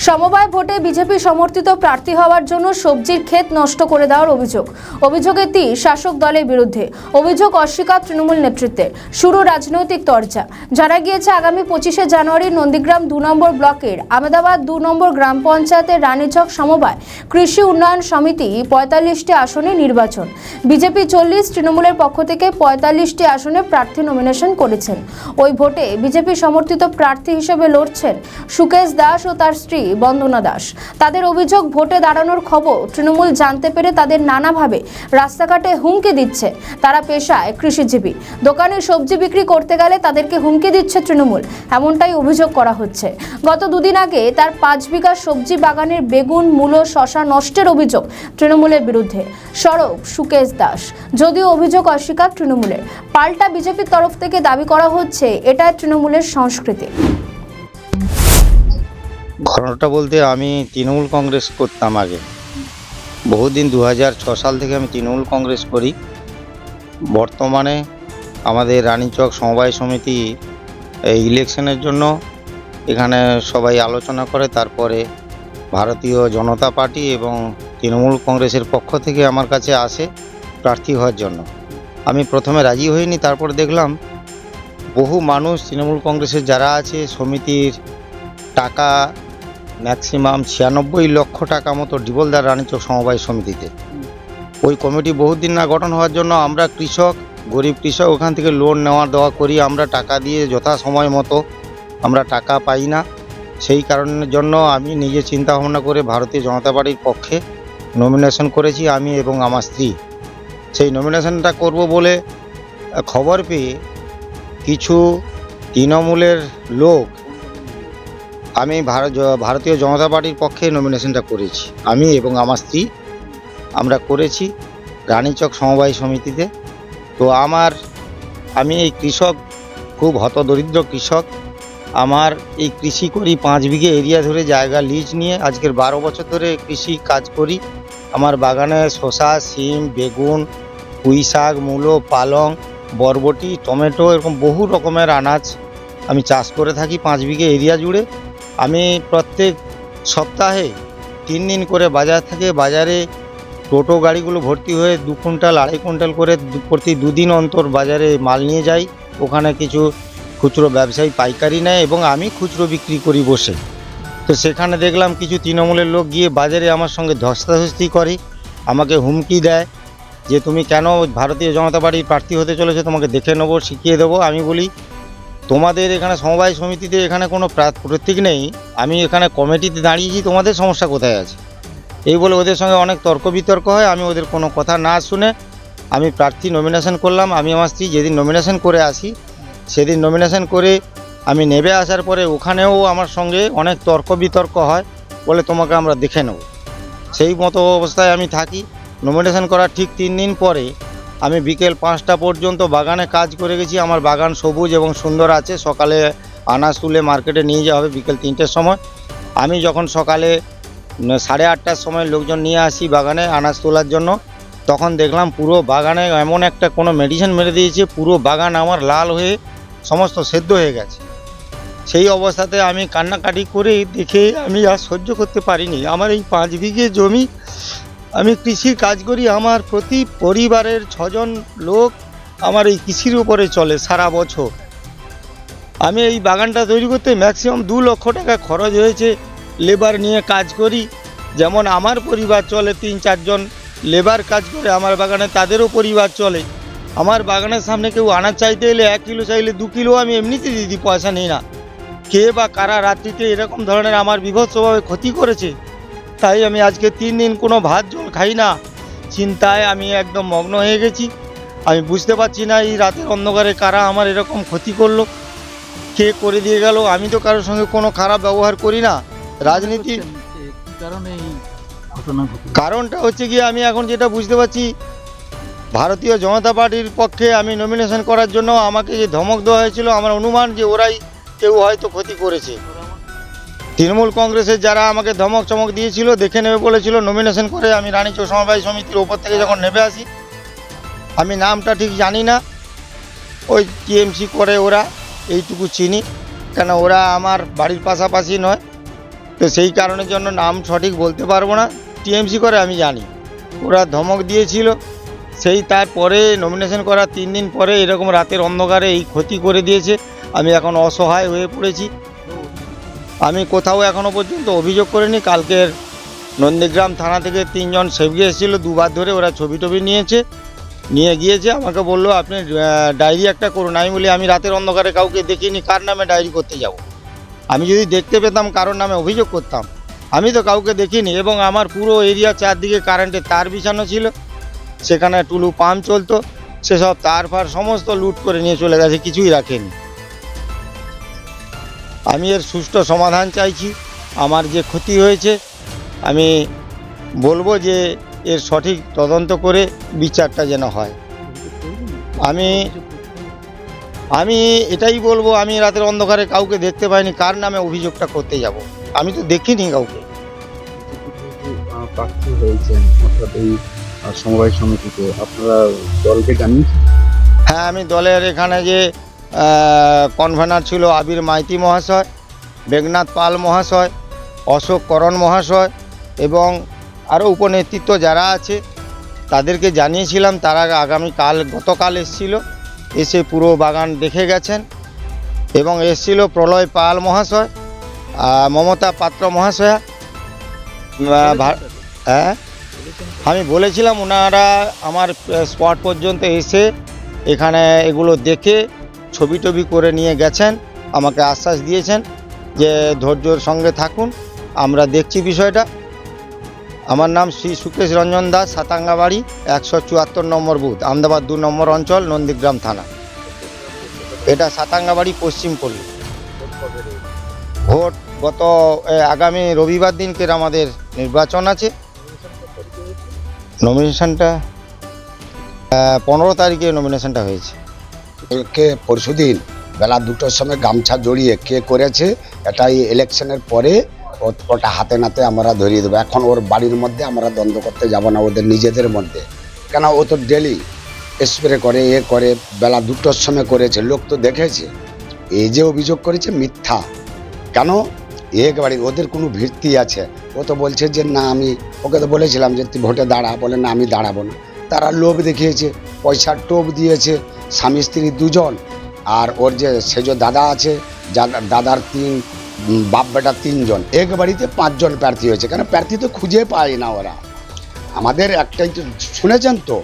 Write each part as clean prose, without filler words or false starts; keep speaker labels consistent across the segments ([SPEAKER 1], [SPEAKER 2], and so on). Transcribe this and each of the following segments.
[SPEAKER 1] সমবায় ভোটে বিজেপি সমর্থিত প্রার্থী হওয়ার জন্য সবজির ক্ষেত নষ্ট করে দেওয়ার অভিযোগের তীর শাসক দলের বিরুদ্ধে। অভিযোগ অস্বীকার তৃণমূল নেতৃত্বের। শুরু রাজনৈতিক তরজা। জানা গিয়েছে আগামী 25শে জানুয়ারি নন্দীগ্রাম 2 নম্বর ব্লকের আমেদাবাদ 2 নম্বর গ্রাম পঞ্চায়েতের রানীচক সমবায় কৃষি উন্নয়ন সমিতি 45টি আসনে নির্বাচন। বিজেপি 40, তৃণমূলের পক্ষ থেকে 45টি আসনে প্রার্থী নমিনেশন করেছেন। ওই ভোটে বিজেপি সমর্থিত প্রার্থী হিসেবে লড়ছেন সুকেশ দাস ও তার স্ত্রী বন্দনা দাস। তাদের অভিযোগ, ভোটে দাঁড়ানোর খবর তৃণমূল জানতে পেরে তাদের নানাভাবে রাস্তাঘাটে হুমকি দিচ্ছে। তারা পেশায় কৃষিজীবী, দোকানে সবজি বিক্রি করতে গেলে তাদেরকে হুমকি দিচ্ছে তৃণমূল, এমনটাই অভিযোগ করা হচ্ছে। গত দুদিন আগে তার 5 বিঘা সবজি বাগানের বেগুন, মূলো, শশা নষ্টের অভিযোগ তৃণমূলের বিরুদ্ধে। সরব সুকেশ দাস, যদিও অভিযোগ অস্বীকার তৃণমূলের। পাল্টা বিজেপির তরফ থেকে দাবি করা হচ্ছে এটা তৃণমূলের সংস্কৃতি।
[SPEAKER 2] ঘটনাটা বলতে আমি তৃণমূল কংগ্রেস করতাম আগে, বহুদিন 2006 সাল থেকে আমি তৃণমূল কংগ্রেস করি। বর্তমানে আমাদের রানীচক সমবায় সমিতি এই ইলেকশনের জন্য এখানে সবাই আলোচনা করে, তারপরে ভারতীয় জনতা পার্টি এবং তৃণমূল কংগ্রেসের পক্ষ থেকে আমার কাছে আসে প্রার্থী হওয়ার জন্য। আমি প্রথমে রাজি হইনি, তারপর দেখলাম বহু মানুষ তৃণমূল কংগ্রেসের যারা আছে সমিতির টাকা ম্যাক্সিমাম 96 লক্ষ টাকা মতো ডিবলদার রানীচক সমবায় সমিতিতে। ওই কমিটি বহুদিন না গঠন হওয়ার জন্য আমরা কৃষক, গরিব কৃষক ওখান থেকে লোন নেওয়া দেওয়া করি, আমরা টাকা দিয়ে যথা সময় মতো আমরা টাকা পাই না। সেই কারণের জন্য আমি নিজে চিন্তা ভাবনা করে ভারতীয় জনতা পার্টির পক্ষে নমিনেশন করেছি, আমি এবং আমার স্ত্রী। সেই নমিনেশনটা করব বলে খবর পেয়ে কিছু তৃণমূলের লোক, আমি ভারতীয় জনতা পার্টির পক্ষে নমিনেশনটা করেছি, আমি এবং আমার স্ত্রী আমরা করেছি রানীচক সমবায় সমিতিতে। তো আমি এই কৃষক, খুব হতদরিদ্র কৃষক। আমার এই কৃষি করি, 5 বিঘে এরিয়া ধরে জায়গা লিজ নিয়ে আজকের 12 বছর ধরে কৃষি কাজ করি। আমার বাগানে শসা, শিম, বেগুন, পুঁই শাক, মূলো, পালং, বরবটি, টমেটো এরকম বহু রকমের আনাজ আমি চাষ করে থাকি 5 বিঘে এরিয়া জুড়ে। আমি প্রত্যেক সপ্তাহে 3 দিন করে বাজার থেকে বাজারে টোটো গাড়িগুলো ভর্তি হয়ে 2 কুইন্টাল 2.5 কুইন্টাল করে প্রতি 2 দিন অন্তর বাজারে মাল নিয়ে যাই। ওখানে কিছু খুচরো ব্যবসায়ী পাইকারি নেয় এবং আমি খুচরো বিক্রি করি বসে। তো সেখানে দেখলাম কিছু তৃণমূলের লোক গিয়ে বাজারে আমার সঙ্গে ধস্তাধস্তি করে, আমাকে হুমকি দেয় যে তুমি কেন ভারতীয় জনতা পার্টির প্রার্থী হতে চলেছো, তোমাকে দেখে নেবো, শিখিয়ে দেবো। আমি বলি তোমাদের এখানে সমবায় সমিতিতে এখানে কোনো প্রতীক নেই, আমি এখানে কমিটিতে দাঁড়িয়েছি, তোমাদের সমস্যা কোথায় আছে? এই বলে ওদের সঙ্গে অনেক তর্ক বিতর্ক হয়। আমি ওদের কোনো কথা না শুনে আমি প্রার্থী নমিনেশন করলাম। আমি আমার স্ত্রী যেদিন নমিনেশন করে আসি, সেদিন নমিনেশন করে আমি নেবে আসার পরে ওখানেও আমার সঙ্গে অনেক তর্ক বিতর্ক হয়, বলে তোমাকে আমরা দেখে নেব। সেই মতো অবস্থায় আমি থাকি। নমিনেশন করার ঠিক 3 দিন পরে আমি বিকেল 5টা পর্যন্ত বাগানে কাজ করে গেছি। আমার বাগান সবুজ এবং সুন্দর আছে। সকালে আনাজ তুলে মার্কেটে নিয়ে যাওয়া হবে বিকেল 3টের সময়। আমি যখন সকালে 8:30টার সময় লোকজন নিয়ে আসি বাগানে আনাজ তোলার জন্য, তখন দেখলাম পুরো বাগানে এমন একটা কোনো মেডিসিন মেরে দিয়েছে, পুরো বাগান আমার লাল হয়ে সমস্ত সেদ্ধ হয়ে গেছে। সেই অবস্থাতে আমি কান্নাকাটি করে দেখে আমি আর সহ্য করতে পারিনি। আমার এই 5 বিঘে জমি, আমি কৃষির কাজ করি, আমার প্রতি পরিবারের 6 জন লোক আমার এই কৃষির উপরে চলে সারা বছর। আমি এই বাগানটা তৈরি করতে ম্যাক্সিমাম 2 লক্ষ টাকা খরচ হয়েছে। লেবার নিয়ে কাজ করি, যেমন আমার পরিবার চলে, 3-4 জন লেবার কাজ করে আমার বাগানে, তাদেরও পরিবার চলে। আমার বাগানের সামনে কেউ আনাজ চাইতে এলে 1 কিলো চাইলে 2 কিলো আমি এমনিতে দিয়ে দিই, পয়সা নিই না। কে বা কারা রাত্রিতে এরকম ধরনের আমার বিভৎসভাবে ক্ষতি করেছে, তাই আমি আজকে 3 দিন কোনো ভাত জল খাই না। চিন্তায় আমি একদম মগ্ন হয়ে গেছি। আমি বুঝতে পারছি না এই রাতের অন্ধকারে কারা আমার এরকম ক্ষতি করলো, কে করে দিয়ে গেল। আমি তো কারোর সঙ্গে কোনো খারাপ ব্যবহার করি না। রাজনীতির কারণটা হচ্ছে গিয়ে, আমি এখন যেটা বুঝতে পারছি, ভারতীয় জনতা পার্টির পক্ষে আমি নমিনেশন করার জন্য আমাকে যে ধমক দেওয়া হয়েছিল, আমার অনুমান যে ওরাই কেউ হয়তো ক্ষতি করেছে। তৃণমূল কংগ্রেসের যারা আমাকে ধমক চমক দিয়েছিল, দেখে নেবে বলেছিল, নমিনেশন করে আমি রানীচক সমবায় সমিতির ওপর থেকে যখন নেমে আসি, আমি নামটা ঠিক জানি না, ওই টিএমসি করে ওরা, এইটুকু চিনি, কেন ওরা আমার বাড়ির পাশাপাশি নয়। তো সেই কারণের জন্য নাম সঠিক বলতে পারবো না। টিএমসি করে আমি জানি, ওরা ধমক দিয়েছিল। সেই তারপরে নমিনেশন করার 3 দিন পরে এরকম রাতের অন্ধকারে এই ক্ষতি করে দিয়েছে। আমি এখন অসহায় হয়ে পড়েছি। আমি কোথাও এখনও পর্যন্ত অভিযোগ করিনি। কালকের নন্দীগ্রাম থানা থেকে 3 জন সেবকে এসেছিলো, 2 বার ধরে ওরা ছবি টবি নিয়ে গিয়েছে। আমাকে বললো আপনি ডায়েরি একটা করুন। আমি বলি আমি রাতের অন্ধকারে কাউকে দেখিনি, কার নামে ডায়েরি করতে যাব? আমি যদি দেখতে পেতাম কারোর নামে অভিযোগ করতাম। আমি তো কাউকে দেখিনি। এবং আমার পুরো এরিয়া চারদিকে কারেন্টের তার বিছানো ছিল, সেখানে টুলু পাম্প চলতো, সেসব তার ফার সমস্ত লুট করে নিয়ে চলে গেছে, কিছুই রাখেনি। আমি এর সুষ্ঠু সমাধান চাইছি। আমার যে ক্ষতি হয়েছে আমি বলবো যে এর সঠিক তদন্ত করে বিচারটা যেন হয়। আমি এটাই বলবো, আমি রাতের অন্ধকারে কাউকে দেখতে পাইনি, কার নামে অভিযোগটা করতে যাব? আমি তো দেখিনি কাউকে।
[SPEAKER 3] প্রার্থী হয়েছেন অর্থাৎ এই সমবায় সমিতিতে, আপনারা দলকে জানিয়েছেন?
[SPEAKER 2] হ্যাঁ, আমি দলের এখানে যে কনভেনার ছিল আবির মাইতি মহাশয়, মেঘনাথ পাল মহাশয়, অশোক করণ মহাশয় এবং আরও উপনেতৃত্ব যারা আছে তাদেরকে জানিয়েছিলাম। তারা গতকাল এসেছিল, এসে পুরো বাগান দেখে গেছেন। এবং এসেছিল প্রলয় পাল মহাশয়, মমতা পাত্র মহাশয়া। হ্যাঁ, আমি বলেছিলাম ওনারা আমার স্পট পর্যন্ত এসে এখানে এগুলো দেখে ছবি টবি করে নিয়ে গেছেন। আমাকে আশ্বাস দিয়েছেন যে ধৈর্যর সঙ্গে থাকুন, আমরা দেখছি বিষয়টা। আমার নাম শ্রী সুকেশ রঞ্জন দাস, সাতাঙ্গাবাড়ি, 174 নম্বর বুথ, আহমেদাবাদ 2 নম্বর অঞ্চল, নন্দীগ্রাম থানা। এটা সাতাঙ্গাবাড়ি পশ্চিম পল্লী। ভোট গত আগামী রবিবার দিনকের আমাদের নির্বাচন আছে। নমিনেশনটা 15 তারিখে নমিনেশনটা হয়েছে।
[SPEAKER 4] কালকে পরশুদিন বেলা 2টোর সময় গামছা জড়িয়ে কে করেছে এটাই ইলেকশনের পরে ওটা হাতে নাতে আমরা ধরিয়ে দেবো। এখন ওর বাড়ির মধ্যে আমরা দ্বন্দ্ব করতে যাব না, ওদের নিজেদের মধ্যে। কেন ও তো ডেলি স্প্রে করে, করে বেলা 2টোর সময় করেছে, লোক তো দেখেছে। এই যে অভিযোগ করেছে মিথ্যা। কেন একবারে ওদের কোনো ভিত্তি আছে? ও তো বলছে যে না, আমি ওকে তো বলেছিলাম যে তুই ভোটে দাঁড়া, বলে না আমি দাঁড়াবো না। তারা লোভ দেখিয়েছে, পয়সার টোপ দিয়েছে, স্বামী স্ত্রী 2 জন। আর ওর যে সেজ দাদা আছে, দাদার 3 বাপ বেটা 3 জন, এক বাড়িতে 5 জন প্রার্থী হয়েছে। কেন প্রার্থী তো খুঁজে পায় না ওরা। আমাদের একটাই তো শুনেছেন তো,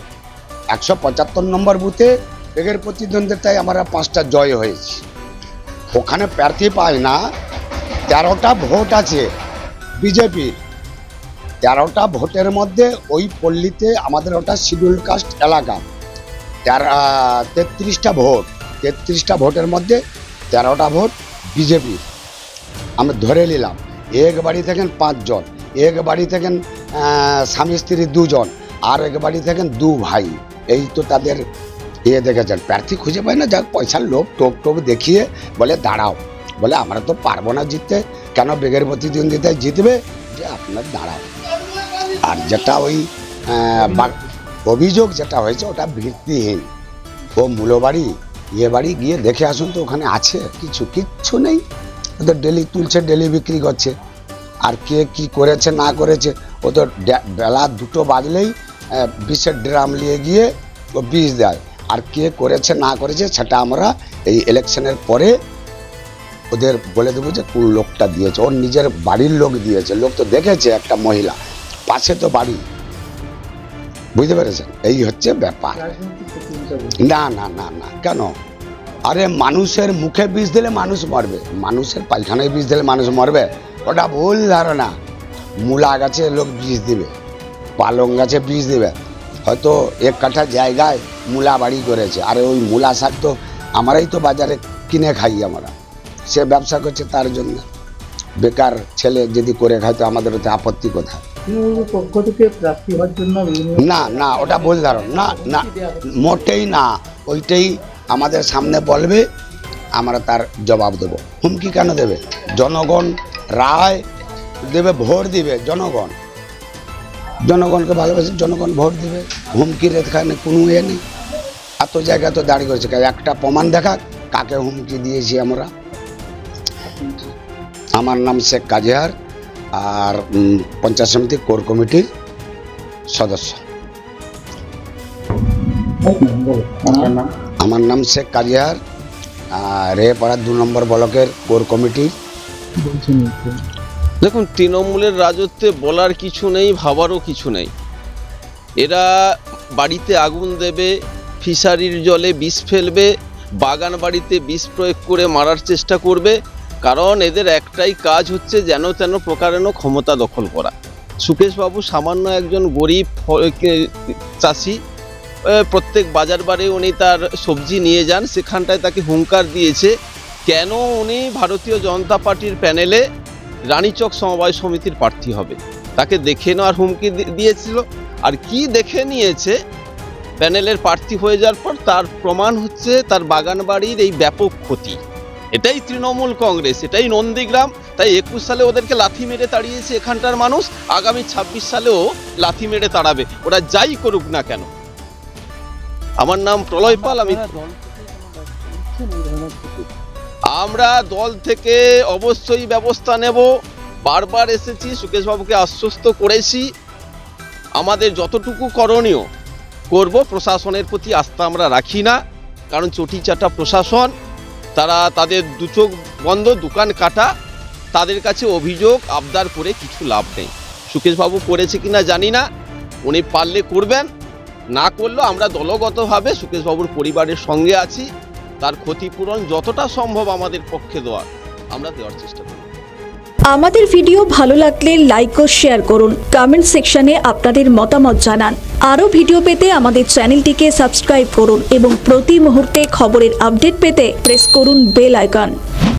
[SPEAKER 4] 175 নম্বর বুথে বেগের প্রতিদ্বন্দ্বিতায় আমরা 5টা জয় হয়েছি। ওখানে প্রার্থী পায় না। 13টা ভোট আছে বিজেপির। 13টা ভোটের মধ্যে ওই পল্লীতে আমাদের ওটা শিডিউল কাস্ট এলাকা। 33টা ভোট, 33টা ভোটের মধ্যে 13টা ভোট বিজেপির। আমরা ধরে নিলাম এক বাড়ি থাকেন 5 জন, এক বাড়ি থাকেন স্বামী স্ত্রী 2 জন, আর এক বাড়ি থাকেন 2 ভাই। এই তো তাদের দেখেছেন, প্রার্থী খুঁজে পায় না। যাক, পয়সার লোভ টোপ দেখিয়ে বলে দাঁড়াও, বলে আমরা তো পারবো না জিততে। কেন বেগের প্রতিদ্বন্দ্বিতায় জিতবে, যে আপনার দাঁড়াও। আর যেটা ওই অভিযোগ যেটা হয়েছে ওটা ভিত্তিহীন। ও মূলবাড়ি বাড়ি গিয়ে দেখে আসুন তো, ওখানে আছে কিচ্ছু নেই। ওদের ডেলি তুলছে, ডেলি বিক্রি করছে। আর কে কি করেছে না করেছে, ও তো বেলা 2টো বাজলেই বিষের ড্রাম নিয়ে গিয়ে ও বিষ দেয়। আর কে করেছে না করেছে সেটা আমরা এই ইলেকশনের পরে ওদের বলে দেবো যে কোন লোকটা দিয়েছে। ওর নিজের বাড়ির লোক দিয়েছে, লোক তো দেখেছে, একটা মহিলা, পাশে তো বাড়ি। বুঝতে পেরেছেন? এই হচ্ছে ব্যাপার। না না না না, কেন? আরে মানুষের মুখে বিষ দিলে মানুষ মরবে, মানুষের পায়খানায় বিষ দিলে মানুষ মরবে? ওটা ভুল ধারণা। মূলা গাছে লোক বিষ দিবে, পালং গাছে বিষ দিবে। হয়তো 1 কাঠা জায়গায় মূলা বাড়ি করেছে, আরে ওই মূলা শাক তো আমরাই তো বাজারে কিনে খাই। আমরা সে ব্যবসা করছে তার জন্য। বেকার ছেলে যদি করে খায় তো আমাদের ওতে আপত্তি কোথায়?
[SPEAKER 3] পক্ষ থেকে প্রার্থী হওয়ার জন্য
[SPEAKER 4] না না, ওটা ভুল ধারণা। না না, মোটেই না। ওইটাই আমাদের সামনে বলবে, আমরা তার জবাব দেব। হুমকি কেন দেবে? জনগণ রায় দেবে, ভোট দিবে জনগণ। জনগণকে ভালোবাসে, জনগণ ভোট দিবে। হুমকির এখানে কোনো নেই। এত জায়গা তো দাঁড়িয়ে করেছে, একটা প্রমাণ দেখা কাকে হুমকি দিয়েছি আমরা। আমার নাম শেখ কাজেহার, আর পঞ্চায়েত সমিতি কোর কমিটির সদস্য। আমার নাম শেখ কাজিয়ার, রেপাড়া 2 নম্বর ব্লকের কোর কমিটির।
[SPEAKER 5] দেখুন, তৃণমূলের রাজত্বে বলার কিছু নেই, ভাবারও কিছু নেই। এরা বাড়িতে আগুন দেবে, ফিশারির জলে বিষ ফেলবে, বাগান বাড়িতে বিষ প্রয়োগ করে মারার চেষ্টা করবে, কারণ এদের একটাই কাজ হচ্ছে যেন তেন প্রকারেণ ক্ষমতা দখল করা। সুকেশবাবু সামান্য একজন গরিব চাষি, প্রত্যেক বাজার বারে উনি তার সবজি নিয়ে যান, সেখানটায় তাকে হুঙ্কার দিয়েছে কেন উনি ভারতীয় জনতা পার্টির প্যানেলে রানীচক সমবায় সমিতির প্রার্থী হবে। তাকে দেখে নেওয়ার হুমকি দিয়েছিল, আর কি দেখে নিয়েছে, প্যানেলের প্রার্থী হয়ে যাওয়ার পর তার প্রমাণ হচ্ছে তার বাগান বাড়ির এই ব্যাপক ক্ষতি। এটাই তৃণমূল কংগ্রেস, এটাই নন্দীগ্রাম। তাই 21 সালে ওদেরকে লাথি মেরে তাড়িয়েছে এখানকার মানুষ, আগামী 26 সালেও লাথি মেরে তাড়াবে, ওরা যাই করুক না কেন। আমার নাম প্রলয় পাল। আমরা দল থেকে অবশ্যই ব্যবস্থা নেব। বারবার এসেছি, সুকেশবাবুকে আশ্বস্ত করেছি, আমাদের যতটুকু করণীয় করব। প্রশাসনের প্রতি আস্থা আমরা রাখি না, কারণ চটিচাটা প্রশাসন, তারা তাদের দু চোখ বন্ধ, দোকান কাটা, তাদের কাছে অভিযোগ আবদার করে কিছু লাভ নেই। সুকেশবাবু করেছে কিনা জানি না, উনি পারলে করবেন, না করলেও আমরা দলগতভাবে সুকেশবাবুর পরিবারের সঙ্গে আছি। তার ক্ষতিপূরণ যতটা সম্ভব আমাদের পক্ষে দেওয়ার, আমরা দেওয়ার চেষ্টা করব।
[SPEAKER 6] আমাদের ভিডিও ভালো লাগলে লাইক ও শেয়ার করুন, কমেন্ট সেকশনে আপনাদের মতামত জানান। আরও ভিডিও পেতে আমাদের চ্যানেলটিকে সাবস্ক্রাইব করুন এবং প্রতি মুহূর্তে খবরের আপডেট পেতে প্রেস করুন বেল আইকন।